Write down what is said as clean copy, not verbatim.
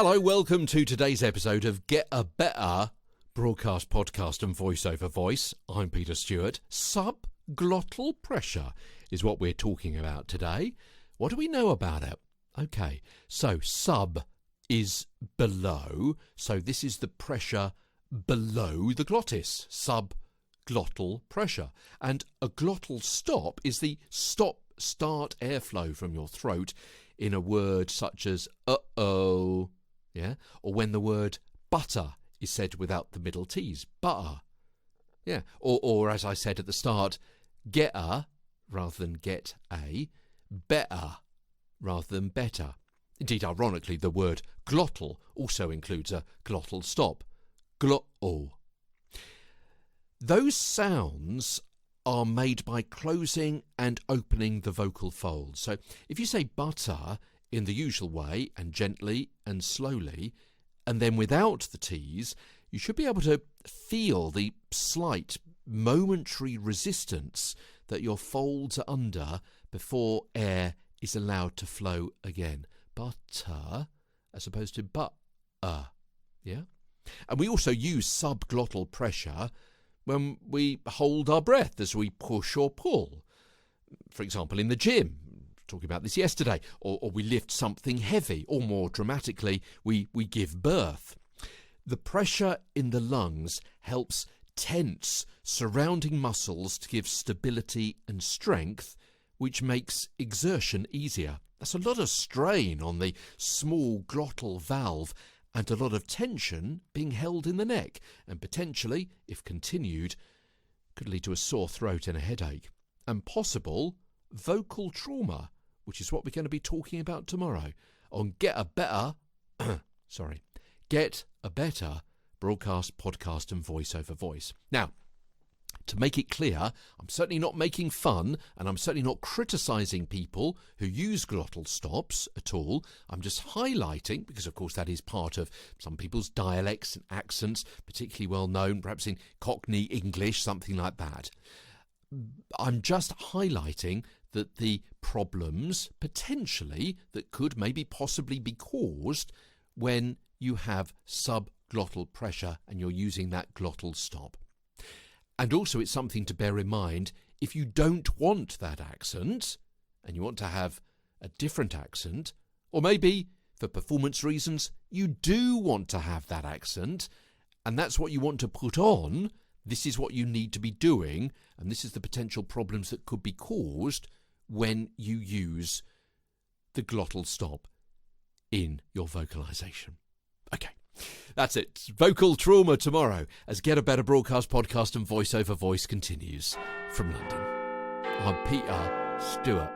Hello, welcome to today's episode of Get a Better Broadcast, Podcast and Voiceover Voice. I'm Peter Stewart. Sub-Glottal Pressure is what we're talking about today. What do we know about it? Okay, so sub is below, so this is the pressure below the glottis, sub-glottal pressure. And a glottal stop is the stop-start airflow from your throat in a word such as uh-oh, yeah, or when the word butter is said without the middle T's, buh-er, yeah, or as I said at the start, get-a rather than get-a, better rather than better. Indeed, ironically, the word glottal also includes a glottal stop, glottal. Those sounds are made by closing and opening the vocal folds. So if you say butter in the usual way and gently and slowly, and then without the T's, you should be able to feel the slight momentary resistance that your folds are under before air is allowed to flow again. Butter as opposed to buh-er, yeah? And we also use subglottal pressure when we hold our breath as we push or pull. For example, in the gym, talking about this yesterday, or we lift something heavy, or more dramatically, we give birth. The pressure in the lungs helps tense surrounding muscles to give stability and strength, which makes exertion easier. That's a lot of strain on the small glottal valve and a lot of tension being held in the neck, and potentially, if continued, could lead to a sore throat and a headache, and possible vocal trauma, which is what we're going to be talking about tomorrow on Get a Better Broadcast, Podcast and Voiceover Voice. Now, to make it clear, I'm certainly not making fun, and I'm certainly not criticising people who use glottal stops at all. I'm just highlighting, because of course that is part of some people's dialects and accents, particularly well known, perhaps in Cockney English, something like that. I'm just highlighting that the problems, potentially, that could maybe possibly be caused when you have subglottal pressure and you're using that glottal stop. And also it's something to bear in mind if you don't want that accent and you want to have a different accent, or maybe for performance reasons you do want to have that accent and that's what you want to put on, this is what you need to be doing, and this is the potential problems that could be caused when you use the glottal stop in your vocalization. Okay. That's it. Vocal trauma tomorrow as Get a Better Broadcast, Podcast and Voiceover Voice continues from London. I'm Peter Stewart.